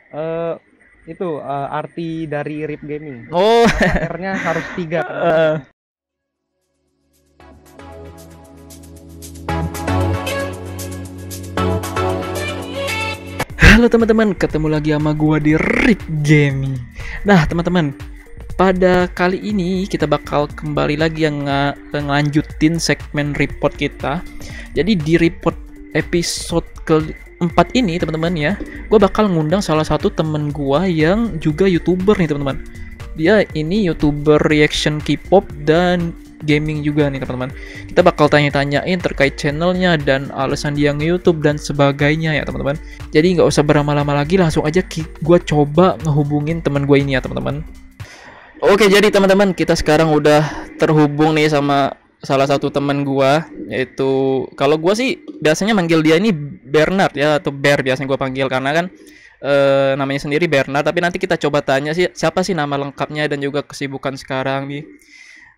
Eh itu arti dari RIP Gaming. Oh. Kenapa R-nya harus 3? Kenapa? Halo teman-teman, ketemu lagi sama gua di Rip Gaming. Nah teman-teman, pada kali ini kita bakal kembali lagi yang ngelanjutin segmen report kita. Jadi di report episode keempat ini teman-teman ya, gua bakal ngundang salah satu temen gua yang juga YouTuber nih teman-teman. Dia ini YouTuber reaction K-pop dan gaming juga nih teman-teman. Kita bakal tanya-tanyain terkait channelnya dan alasan dia nge-YouTube dan sebagainya ya teman-teman. Jadi nggak usah berlama-lama lagi, langsung aja gue coba ngehubungin teman gue ini ya teman-teman. Oke, jadi teman-teman, kita sekarang udah terhubung nih sama salah satu teman gue, yaitu kalau gue sih biasanya manggil dia ini Bernard ya, atau Bear biasanya gue panggil, karena kan namanya sendiri Bernard. Tapi nanti kita coba tanya sih siapa sih nama lengkapnya dan juga kesibukan sekarang nih.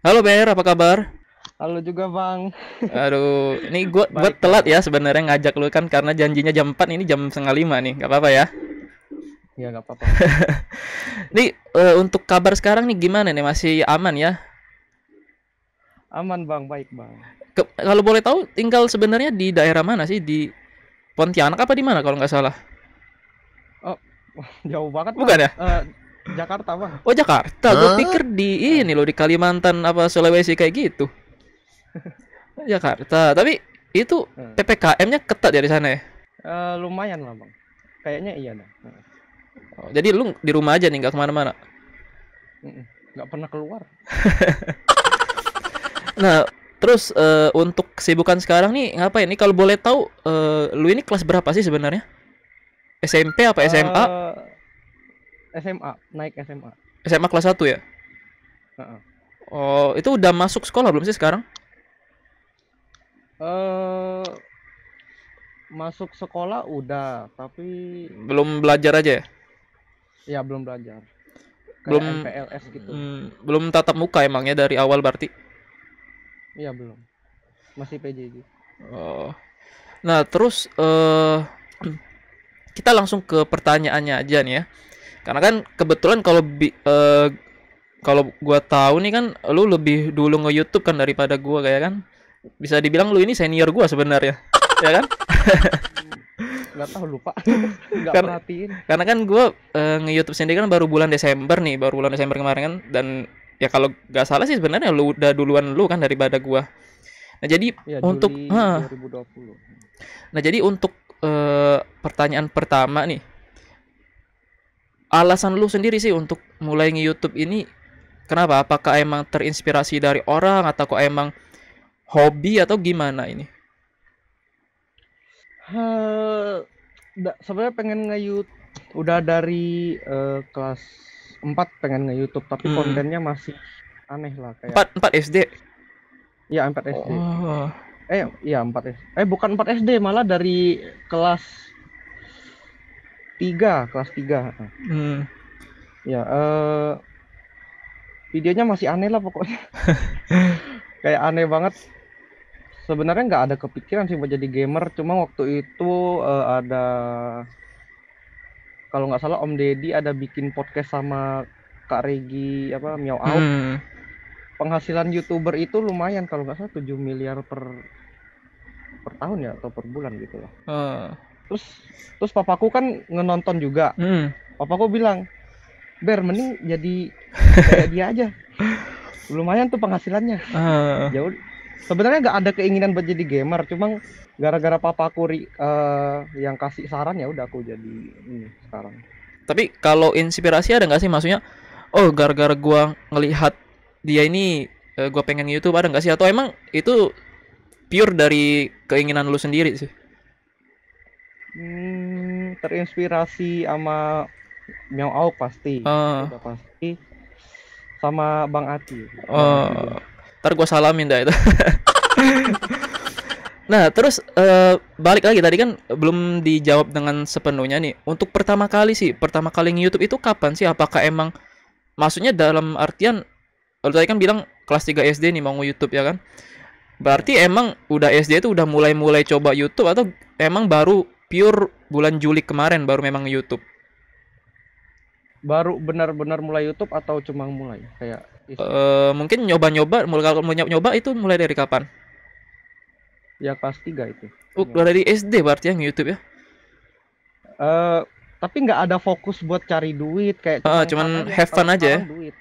Halo Ber, apa kabar? Halo juga Bang. Aduh, ini gue telat ya sebenarnya ngajak lu kan, karena janjinya jam 4, ini jam setengah 5 nih, nggak apa-apa ya? Ya nggak apa-apa. Nih untuk kabar sekarang nih gimana nih, masih aman ya? Aman Bang, baik Bang. Kalau boleh tahu tinggal sebenarnya di daerah mana sih? Di Pontianak apa di mana kalau nggak salah? Oh, jauh banget Bang. Bukan ya? Jakarta Bang. Oh Jakarta, gue pikir di ini loh, di Kalimantan apa Sulawesi kayak gitu. Jakarta, tapi itu PPKM-nya ketat ya di sana ya? Lumayan lah Bang. Kayaknya iya dah. Oh, jadi lu di rumah aja nih, nggak kemana-mana? Nggak pernah keluar. Nah, terus untuk kesibukan sekarang nih ngapain nih? Kalau boleh tahu, lu ini kelas berapa sih sebenarnya? SMP apa SMA? SMA, naik SMA. SMA kelas 1 ya? Oh, itu udah masuk sekolah belum sih sekarang? Masuk sekolah udah, tapi Belum belajar aja ya? ya belum belajar. Kayak Belum MPLS gitu. belum tatap muka emangnya dari awal berarti? Iya belum. Masih PJJ. Oh. Nah, terus kita langsung ke pertanyaannya aja nih ya. Karena kan kebetulan kalau gua tahu nih kan lu lebih dulu nge-YouTube kan daripada gua, kayak kan. Bisa dibilang lu ini senior gua sebenarnya. Ya kan? Nggak tahu, lupa. Nggak perhatiin. Karena kan gua nge-YouTube sendiri kan baru bulan Desember kemarin kan, dan ya kalau nggak salah sih sebenarnya lu udah duluan lu kan daripada gua. Nah, jadi Ya, untuk Juli 2020. Nah, jadi untuk pertanyaan pertama nih, alasan lu sendiri sih untuk mulai nge-YouTube ini kenapa? Apakah emang terinspirasi dari orang atau kok emang hobi atau gimana ini? Sebenarnya pengen nge-YouTube udah dari kelas 4 pengen nge-YouTube, tapi kontennya masih aneh lah kayak 4 SD. Ya 4 SD. Oh. Iya 4 SD. Bukan 4 SD, malah dari kelas 3. Ya, videonya masih aneh lah pokoknya. Kayak aneh banget. Sebenarnya nggak ada kepikiran sih buat jadi gamer, cuma waktu itu ada, kalau nggak salah Om Deddy ada bikin podcast sama Kak Regi apa Miao Auk. Penghasilan YouTuber itu lumayan, kalau nggak salah 7 miliar per tahun ya, atau per bulan gitu lah. Terus papaku kan ngenonton juga. Papaku bilang, Ber, mending jadi kayak dia aja. Lumayan tuh penghasilannya. Ya sebenarnya nggak ada keinginan buat jadi gamer, cuma gara-gara papaku yang kasih saran, ya udah aku jadi ini sekarang. Tapi kalau inspirasi ada nggak sih, maksudnya oh gara-gara gua ngelihat dia ini gua pengen YouTube, ada nggak sih, atau emang itu pure dari keinginan lu sendiri sih? Terinspirasi sama Miao Auk pasti. Udah pasti. Sama Bang Ati. Ntar gue salamin dah itu. Nah, terus balik lagi, tadi kan belum dijawab dengan sepenuhnya nih. Untuk pertama kali nge-YouTube itu kapan sih? Apakah emang maksudnya dalam artian lu tadi kan bilang kelas 3 SD nih mau nge-YouTube ya kan? Berarti emang udah SD itu udah mulai coba YouTube, atau emang baru pure bulan Juli kemarin baru memang nge-YouTube? Baru benar-benar mulai YouTube atau cuma mulai kayak Mungkin nyoba-nyoba, kalau mau nyoba itu mulai dari kapan? ya kelas 3 itu. Udah dari SD berarti yang YouTube ya? Eh tapi nggak ada fokus buat cari duit, kayak Cuman aja. have fun Kalau aja ya. sekarang duit.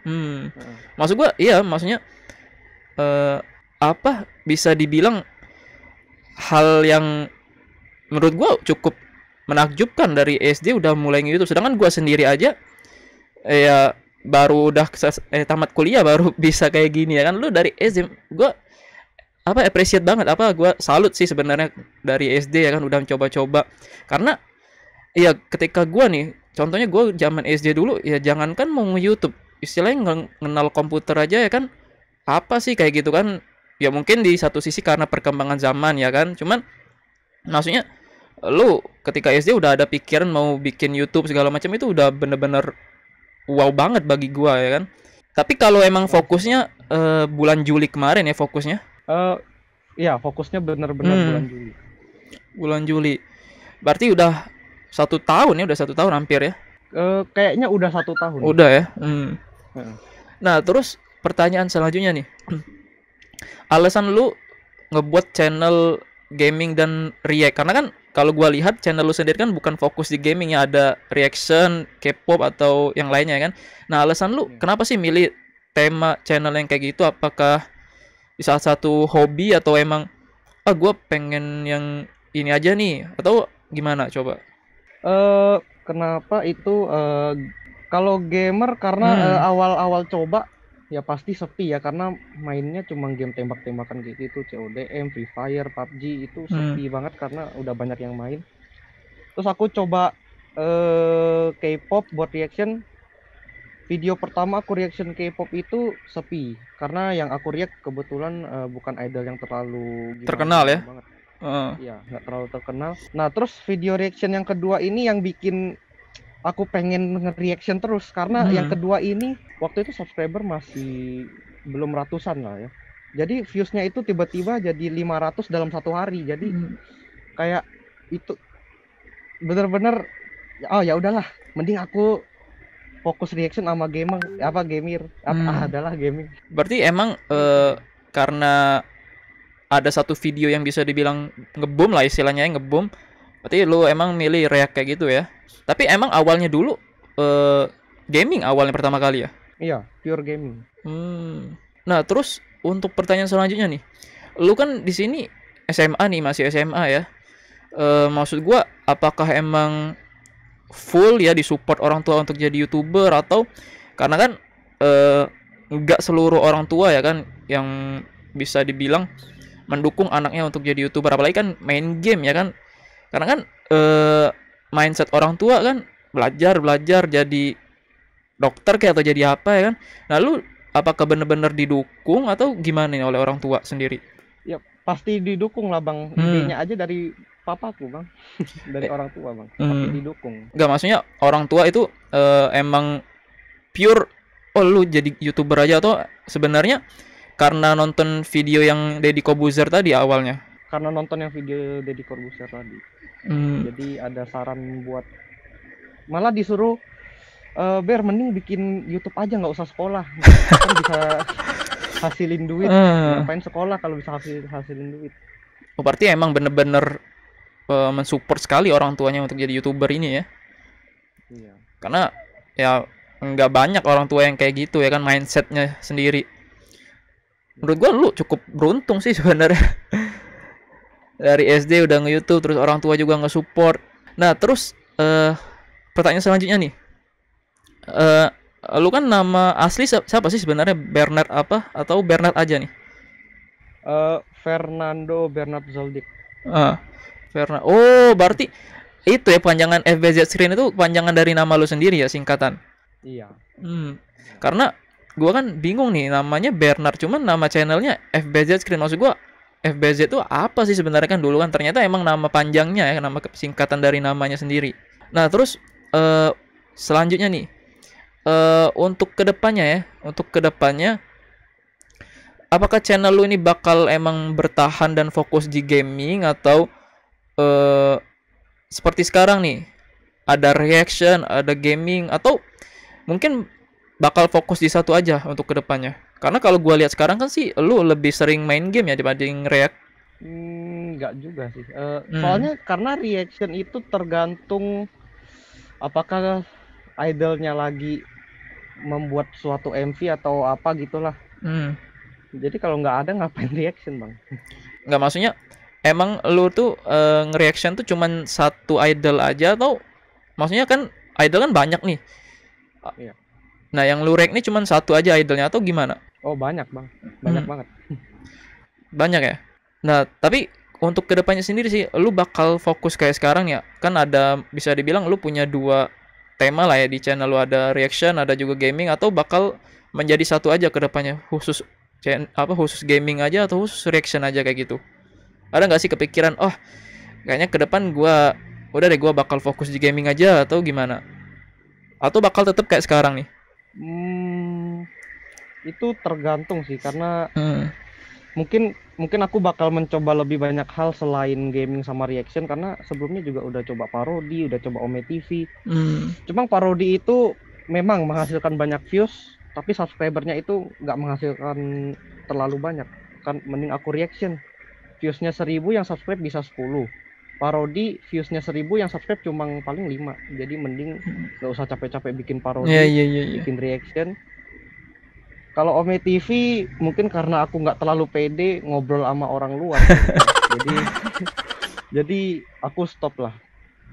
Maksud gua iya, maksudnya apa bisa dibilang hal yang menurut gua cukup menakjubkan dari SD udah mulai YouTube, sedangkan gua sendiri aja ya baru udah tamat kuliah baru bisa kayak gini ya kan. Lu dari SD gua apa appreciate banget, apa gua salut sih sebenarnya dari SD ya kan udah coba-coba. Karena iya ketika gua nih contohnya gua zaman SD dulu ya jangankan mau nge-YouTube, istilahnya ngenal komputer aja ya kan apa sih kayak gitu kan. Ya mungkin di satu sisi karena perkembangan zaman ya kan, cuman maksudnya lu ketika SD udah ada pikiran mau bikin YouTube segala macam, itu udah bener-bener wow banget bagi gua ya kan. Tapi kalau emang fokusnya bulan Juli kemarin ya fokusnya. Iya, fokusnya bener-bener bulan Juli. Bulan Juli. Berarti udah 1 tahun ya, udah 1 tahun hampir ya. Kayaknya udah 1 tahun. Udah ya. Nah, terus pertanyaan selanjutnya nih. Alasan lu ngebuat channel gaming dan react, karena kan kalau gua lihat channel lu sendiri kan bukan fokus di gaming ya, ada reaction, K-pop atau yang lainnya kan. Nah, alasan lu kenapa sih milih tema channel yang kayak gitu? Apakah di salah satu hobi atau emang gua pengen yang ini aja nih atau gimana coba? Kenapa itu kalau gamer karena awal-awal coba ya pasti sepi ya, karena mainnya cuma game tembak-tembakan gitu, CODM, Free Fire, PUBG itu sepi banget karena udah banyak yang main. Terus aku coba K-pop buat reaction. Video pertama aku reaction K-pop itu sepi karena yang aku react kebetulan bukan idol yang terlalu terkenal ya. Iya, nggak terlalu terkenal. Nah, terus video reaction yang kedua ini yang bikin aku pengen nge-reaction terus karena yang kedua ini waktu itu subscriber masih belum ratusan lah ya. Jadi viewsnya itu tiba-tiba jadi 500 dalam 1 hari. Jadi kayak itu bener-bener ya udahlah, mending aku fokus reaction sama gamer adalah gaming. Berarti emang karena ada satu video yang bisa dibilang ngebom lah istilahnya, ngebom. Berarti lu emang milih react kayak gitu ya. Tapi emang awalnya dulu gaming awalnya pertama kali ya? Iya, pure gaming. Nah, terus untuk pertanyaan selanjutnya nih. Lu kan di sini SMA nih, masih SMA ya. Maksud gua apakah emang full ya disupport orang tua untuk jadi YouTuber, atau karena kan nggak seluruh orang tua ya kan yang bisa dibilang mendukung anaknya untuk jadi YouTuber, apalagi kan main game ya kan. Karena kan mindset orang tua kan belajar jadi dokter kayak atau jadi apa ya kan. Nah, lu apakah bener-bener didukung atau gimana nih oleh orang tua sendiri? Ya pasti didukung lah bang. Idenya aja dari papaku bang. Dari orang tua bang. Pasti didukung. Enggak, maksudnya orang tua itu emang pure lu jadi YouTuber aja, atau sebenarnya karena nonton video yang Deddy Corbuzier tadi awalnya? Karena nonton yang video Deddy Corbuzier tadi. Jadi ada saran buat, malah disuruh Ber mending bikin YouTube aja, nggak usah sekolah, kan bisa hasilin duit. Ngapain sekolah kalau bisa hasilin duit. Berarti emang bener-bener mensupport sekali orang tuanya untuk jadi YouTuber ini ya. Iya. Karena ya nggak banyak orang tua yang kayak gitu ya kan, mindsetnya sendiri. Menurut gua lu cukup beruntung sih sebenarnya. Dari SD udah nge-YouTube, terus orang tua juga nge-support. Nah, terus pertanyaan selanjutnya nih. Lu kan nama asli siapa sih sebenarnya? Bernard apa atau Bernard aja nih? Fernando Bernard Zoldyck. Fernando. Oh, berarti itu ya panjangan FBZ Screen itu panjangan dari nama lu sendiri ya, singkatan? Iya. Karena gua kan bingung nih, namanya Bernard cuman nama channelnya FBZ Screen. Maksud gua FBZ itu apa sih sebenarnya, kan dulu kan ternyata emang nama panjangnya ya, nama singkatan dari namanya sendiri. Nah, terus selanjutnya nih, untuk kedepannya apakah channel lu ini bakal emang bertahan dan fokus di gaming, atau seperti sekarang nih ada reaction, ada gaming, atau mungkin bakal fokus di satu aja untuk kedepannya. Karena kalau gua lihat sekarang kan sih lu lebih sering main game ya dibanding react. Nggak juga sih. Hmm. Soalnya karena reaction itu tergantung apakah idolnya lagi membuat suatu MV atau apa gitulah. Hmm. Jadi kalau nggak ada ngapain reaction bang? Nggak, maksudnya emang lu tuh nge-reaction tuh cuman satu idol aja atau maksudnya kan idol kan banyak nih. Iya. Nah, yang lu react nih cuman satu aja idolnya atau gimana? Oh banyak bang, banyak Hmm, banget. banyak ya. Nah, tapi untuk kedepannya sendiri sih, lu bakal fokus kayak sekarang ya. Kan ada bisa dibilang lu punya dua tema lah ya di channel lu, ada reaction, ada juga gaming, atau bakal menjadi satu aja kedepannya khusus khusus gaming aja atau khusus reaction aja kayak gitu. Ada nggak sih kepikiran, oh kayaknya ke depan gua udah deh gua bakal fokus di gaming aja atau gimana? Atau bakal tetap kayak sekarang nih? Hmm, itu tergantung sih karena Hmm. mungkin mungkin aku bakal mencoba lebih banyak hal selain gaming sama reaction karena sebelumnya juga udah coba parodi, udah coba Ome TV. Hmm. Cuma parodi itu memang menghasilkan banyak views, tapi subscribernya itu nggak menghasilkan terlalu banyak. Kan mending aku reaction. Viewsnya 1000 yang subscribe bisa 10. Parodi viewsnya 1000 yang subscribe cuma paling 5. Jadi mending nggak usah capek-capek bikin Ya, parodi, ya, ya, ya. bikin reaction. Kalau Ome TV mungkin karena aku nggak terlalu pede ngobrol sama orang luar. Jadi jadi aku stop lah.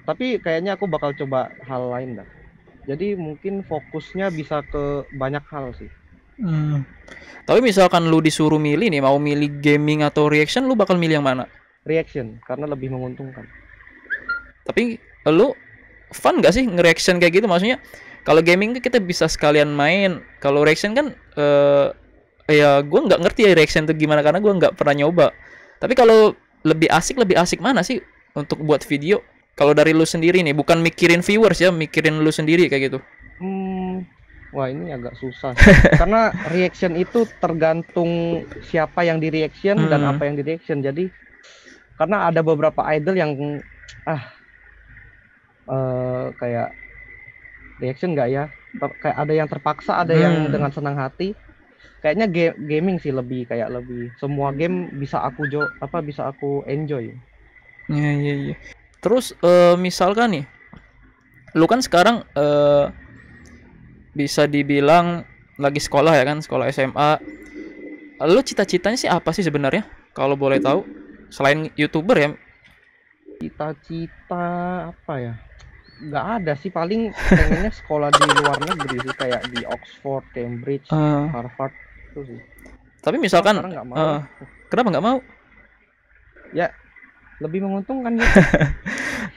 Tapi kayaknya aku bakal coba hal lain dah. Jadi mungkin fokusnya bisa ke banyak hal sih. Hmm. Tapi misalkan lu disuruh milih nih, mau milih gaming atau reaction, lu bakal milih yang mana? Reaction karena lebih menguntungkan. Tapi lu fun gak sih nge-reaction kayak gitu? Maksudnya kalau gaming tuh kita bisa sekalian main. Kalau reaction kan ya gue nggak ngerti ya reaction tuh gimana karena gue nggak pernah nyoba. Tapi kalau lebih asik mana sih untuk buat video? Kalau dari lu sendiri nih, bukan mikirin viewers ya, mikirin lu sendiri kayak gitu. Wah ini agak susah. Karena reaction itu tergantung siapa yang di reaction dan Hmm. apa yang di reaction. Jadi karena ada beberapa idol yang kayak reaction nggak ya? Kayak ada yang terpaksa, ada yang dengan senang hati. Kayaknya gaming sih lebih semua game bisa bisa aku enjoy. Iya, iya, iya. Terus misalkan nih, lu kan sekarang bisa dibilang lagi sekolah ya kan, sekolah SMA. Lu cita-citanya sih apa sih sebenarnya? Kalau boleh tahu, selain YouTuber ya. Cita-cita apa ya? Nggak ada sih, paling pengennya sekolah di luar negeri sih, kayak di Oxford, Cambridge, Eh, Harvard itu sih. tapi Cuma misalkan sekarang nggak mau lah. kenapa nggak mau? Ya lebih menguntungkan gitu.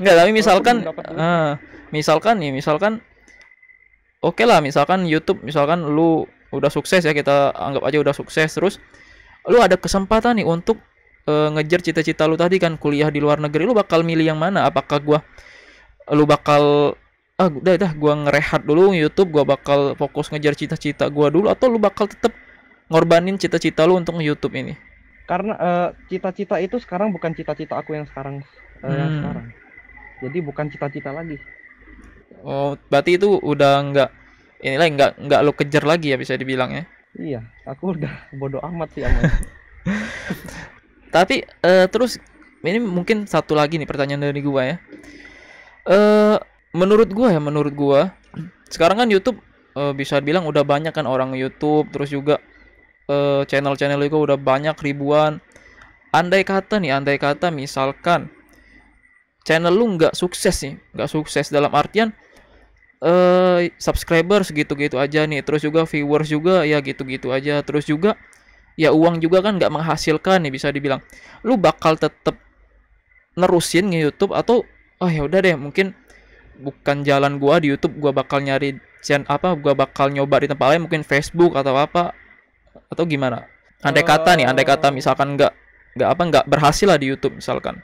Nggak, tapi Walaupun misalkan belum dapat duitnya. misalkan oke lah, misalkan YouTube, misalkan lu udah sukses ya, kita anggap aja udah sukses, terus lu ada kesempatan nih untuk ngejar cita-cita lu tadi kan, kuliah di luar negeri, lu bakal milih yang mana? Apakah lu bakal udah gua ngerehat dulu YouTube, gua bakal fokus ngejar cita-cita gua dulu, atau lu bakal tetap ngorbanin cita-cita lu untuk YouTube ini? Karena cita-cita itu sekarang bukan cita-cita aku yang sekarang. Jadi bukan cita-cita lagi. Oh, berarti itu udah nggak lo kejar lagi ya, bisa dibilang ya. Iya, aku udah bodoh amat sih sama itu. Tapi terus ini mungkin satu lagi nih pertanyaan dari gua ya. Eh menurut gua sekarang kan YouTube bisa bilang udah banyak kan orang YouTube, terus juga channel-channel juga udah banyak ribuan. Andai kata misalkan channel lu nggak sukses nih, nggak sukses dalam artian subscriber segitu-gitu aja nih, terus juga viewers juga ya gitu-gitu aja, terus juga ya uang juga kan nggak menghasilkan nih, bisa dibilang lu bakal tetap nerusin nge YouTube atau oh ya udah deh, mungkin bukan jalan gua di YouTube, gua bakal nyari gua bakal nyoba di tempat lain, mungkin Facebook atau apa, atau gimana? Andai kata misalkan nggak berhasil lah di YouTube misalkan.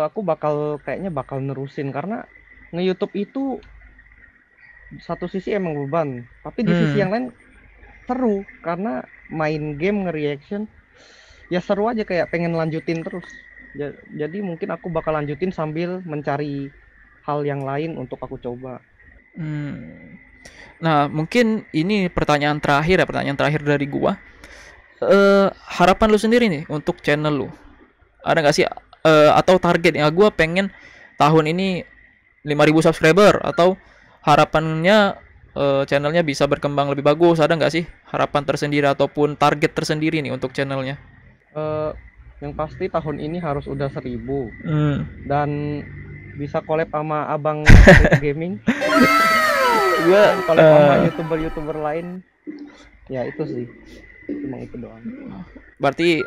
Aku kayaknya bakal nerusin karena nge-YouTube itu satu sisi emang beban, tapi di sisi yang lain seru karena main game nge-reaction ya seru aja, kayak pengen lanjutin terus. Jadi mungkin aku bakal lanjutin sambil mencari hal yang lain untuk aku coba. Nah, mungkin ini pertanyaan terakhir dari gua. Harapan lu sendiri nih untuk channel lu. Ada nggak sih atau target ya? Gua pengen tahun ini 5.000 subscriber, atau harapannya channelnya bisa berkembang lebih bagus. Ada nggak sih harapan tersendiri ataupun target tersendiri nih untuk channelnya? Yang pasti tahun ini harus udah 1.000 dan bisa collab sama abang gaming. Gua collab sama youtuber lain. Ya itu sih, cuma itu doang. Berarti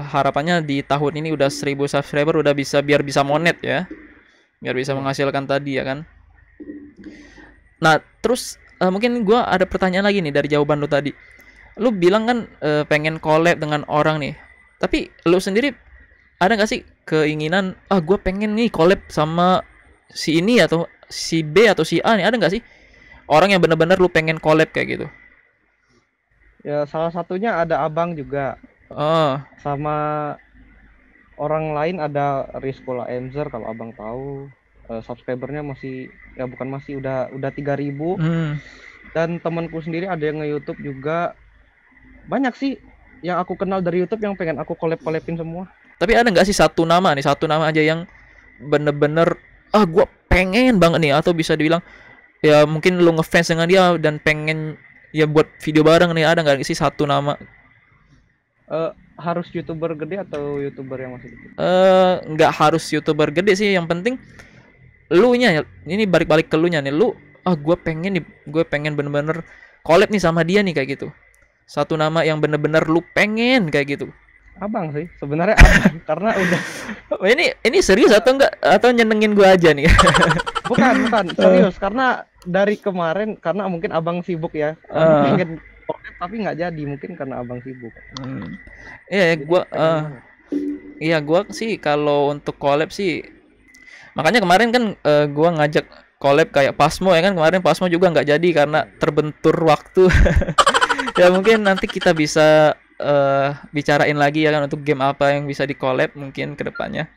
harapannya di tahun ini udah 1.000 subscriber, udah biar bisa monet ya, biar bisa menghasilkan tadi ya kan. Nah terus mungkin gue ada pertanyaan lagi nih dari jawaban lu tadi. Lu bilang kan pengen collab dengan orang nih, tapi lu sendiri ada nggak sih keinginan gue pengen nih collab sama si ini atau si B atau si A nih, ada nggak sih orang yang bener-bener lu pengen collab kayak gitu? Ya salah satunya ada abang juga. Sama orang lain ada Rizkola Enzer, kalau abang tahu. Subscribernya masih udah 3.000. Dan temanku sendiri ada yang nge-YouTube juga. Banyak sih yang aku kenal dari YouTube yang pengen aku collab-collabin semua. Tapi ada nggak sih satu nama aja yang bener-bener gue pengen banget nih, atau bisa dibilang ya mungkin lu ngefans dengan dia dan pengen ya buat video bareng nih, ada nggak sih satu nama? Harus YouTuber gede atau YouTuber yang masih kecil? Nggak harus YouTuber gede sih, yang penting lu nya, ini balik ke lu nya nih, lu gue pengen bener-bener collab nih sama dia nih kayak gitu. Satu nama yang bener-bener lu pengen kayak gitu. Abang sih sebenarnya, abang. Karena udah ini serius atau enggak, atau nyenengin gua aja nih? bukan serius, karena dari kemarin karena mungkin abang sibuk ya, pengen collab tapi nggak jadi, mungkin karena abang sibuk. Iya gua sih kalau untuk collab sih, makanya kemarin kan gua ngajak collab kayak Pasmo ya kan, kemarin Pasmo juga nggak jadi karena terbentur waktu. Ya mungkin nanti kita bisa bicarain lagi ya kan untuk game apa yang bisa di collab mungkin kedepannya.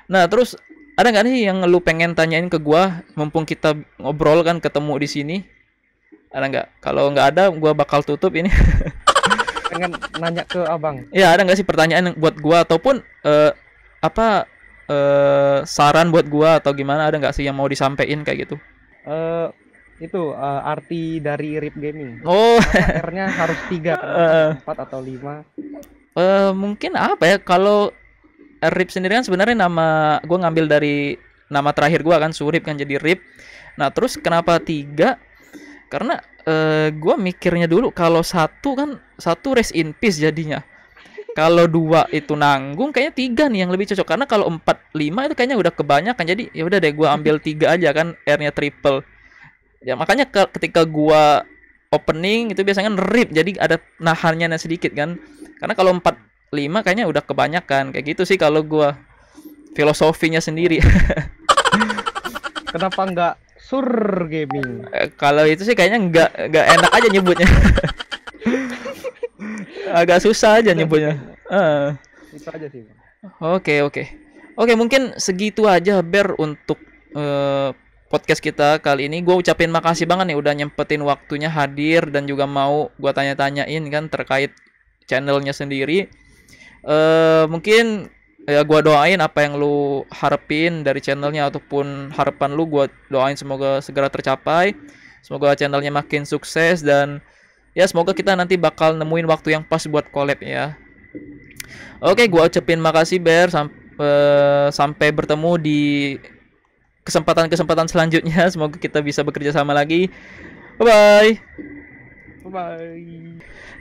Nah terus ada nggak nih yang lu pengen tanyain ke gua mumpung kita ngobrol kan ketemu di sini? Ada nggak? Kalau nggak ada gua bakal tutup ini. Pengen nanya ke abang. Ya ada nggak sih pertanyaan buat gua ataupun saran buat gua atau gimana, ada nggak sih yang mau disampaikan kayak gitu? Itu arti dari RIP Gaming. R-nya harus 3, 4 atau 5? Mungkin apa ya, kalau RIP sendiri kan sebenarnya nama gue ngambil dari nama terakhir gue kan, Surip kan, jadi RIP. Nah terus kenapa 3? Karena gue mikirnya dulu kalau satu rest in peace jadinya. Kalau 2 itu nanggung, kayaknya 3 nih yang lebih cocok. Karena kalau 4, 5 itu kayaknya udah kebanyakan. Jadi ya udah deh gue ambil 3 aja kan, R-nya triple. Ya makanya ketika gua opening itu biasanya RIP, jadi ada nahannya sedikit kan. Karena kalau 4, 5 kayaknya udah kebanyakan. Kayak gitu sih kalau gua filosofinya sendiri. Kenapa nggak Sur Gaming? Kalau itu sih kayaknya nggak enak aja nyebutnya. Agak susah aja nyebutnya. Itu aja sih. Oke, mungkin segitu aja Ber untuk podcast kita kali ini. Gue ucapin makasih banget nih udah nyempetin waktunya hadir dan juga mau gue tanya-tanyain kan terkait channelnya sendiri. Mungkin ya gue doain apa yang lu harapin dari channelnya ataupun harapan lu, gue doain semoga segera tercapai. Semoga channelnya makin sukses dan ya semoga kita nanti bakal nemuin waktu yang pas buat collab ya. Oke, gue ucapin makasih Ber, sampai bertemu di kesempatan selanjutnya. Semoga kita bisa bekerja sama lagi. Bye bye.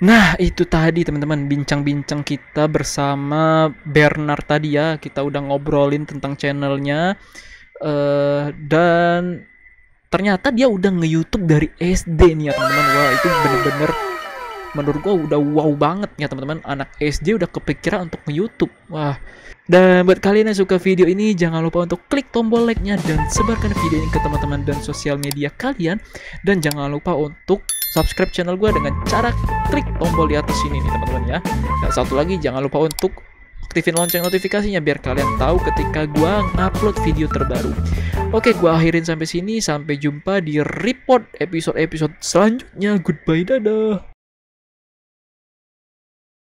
Nah itu tadi teman-teman bincang-bincang kita bersama Bernard tadi ya. Kita udah ngobrolin tentang channelnya dan ternyata dia udah nge-YouTube dari SD nih ya teman-teman. Wah itu bener-bener menurut gua udah wow banget ya teman-teman. Anak SD udah kepikiran untuk nge-YouTube. Wah. Dan buat kalian yang suka video ini, jangan lupa untuk klik tombol like-nya dan sebarkan video ini ke teman-teman dan sosial media kalian. Dan jangan lupa untuk subscribe channel gue dengan cara klik tombol di atas sini nih teman-teman ya. Dan satu lagi, jangan lupa untuk aktifin lonceng notifikasinya biar kalian tahu ketika gua ngupload video terbaru. Oke, gua akhirin sampai sini. Sampai jumpa di report episode-episode selanjutnya. Goodbye, dadah.